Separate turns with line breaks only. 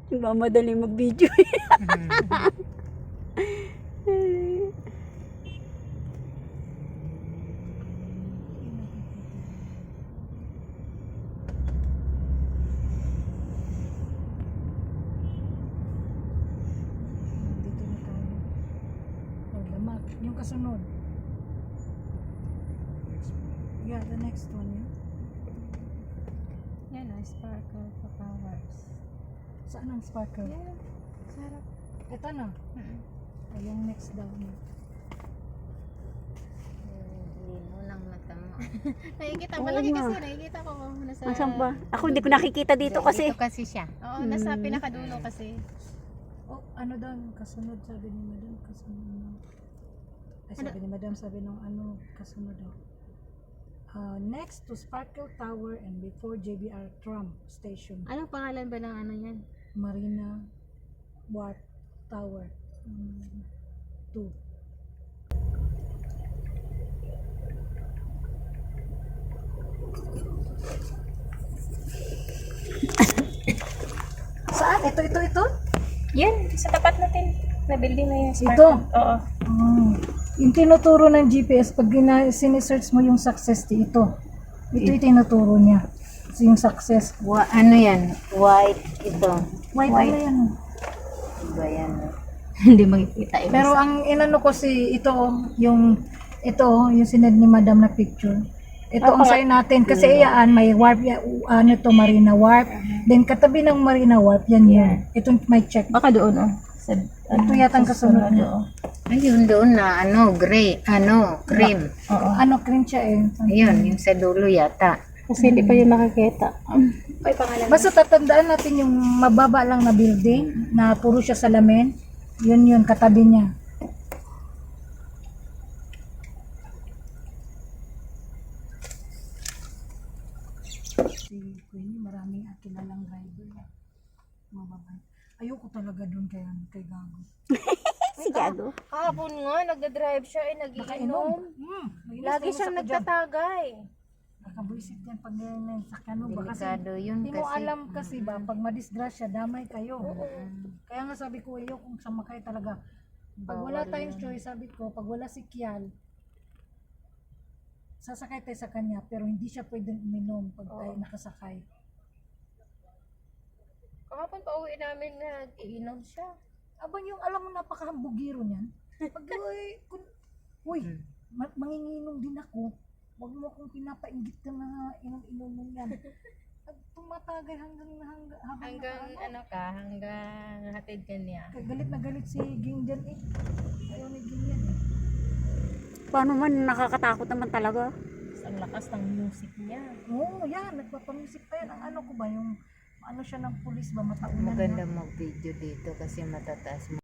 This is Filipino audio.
Mamadali mag-video.
Dito na tayo. Oh, lamak. Yung kasunod. Yeah, the next one. Yeah?
Yan o, sparkle pa powers.
Saan ang sparkle?
Yan, sarap.
Ito na. O, yung next daw.
Lino ng mata mo.
Nakikita,
Oo
malaki
nga.
kasi, nakikita ko nasa...
Asan ba? Ako hindi ko nakikita dito kasi.
Dito kasi siya.
Oo, nasa pinakadulo kasi.
Oh, ano daw? Kasunod sabi ni madam. Kasunod na. Ay, sabi ni madam, sabi nung ano, kasunod daw. Next to Sparkle Tower and before JBR Tram Station.
Anong pangalan ba ng ano yan?
Marina Wharf Tower. 2. Saan? Ito?
Yan, sa tapat natin. Na building na yan.
Ito?
Oo.
Yung tinuturo ng GPS, pag sinesearch mo yung success, ito yung tinuturo niya. So, yung success.
Ano yan? White ito.
White. Ano yan?
Ba yan?
Hindi makikita.
Pero ang inano ko ito yung sinend ni madam na picture. Ito ang sign natin kasi yan may warp ano to Marina Wharf. Then katabi ng Marina Wharf yan yun. Ito may check.
Baka doon o.
Ito yata ang kasunod niya.
Ayun doon na gray, cream.
Oo. Ano cream siya eh.
Ayun, yung sa dulo yata.
Kasi hindi pa yung makikita. Ay, pangalan.
Basta tatandaan natin yung mababa lang na building na puro siya salamin. Yun katabi niya. Si Queenie, maraming kilalang driver. Mababa. Ayoko talaga doon kay Gago.
Si Gago.
Kahapon nga, nagda-drive siya ay nagiinom. Lagi siyang nagtatagay.
Nakabuisit yan pag sakyan mo ba kasi
Delikado yun
hindi mo
kasi.
alam kasi ba pag madisgrasya damay kayo. Kaya nga sabi ko ayoko kung sumakay talaga. Pag wala
Bawal
tayong
yun.
choice, sabi ko pag wala si Kial, sasakay tayo sa kanya pero hindi siya pwedeng uminom pag tayo nakasakay.
Kahapon pa uwi namin nag-iinom siya.
Abang yung alam mo napakahambugiro niyan. Pag manginginom din ako. Huwag mo akong pinapainggit ka na inom-inom mo yan. At tumatagay hanggang
hatid ka niya.
galit na galit si Ging dyan eh. Ayaw ni Ging yan eh.
Paano man nakakatakot naman talaga.
Ang lakas ng music niya.
Oo, yan. Nagpapamusik pa yan. Ang ano ko ba, yung ano siya ng pulis ba, mataunan
Maganda
na.
mag-video dito kasi matataas mo.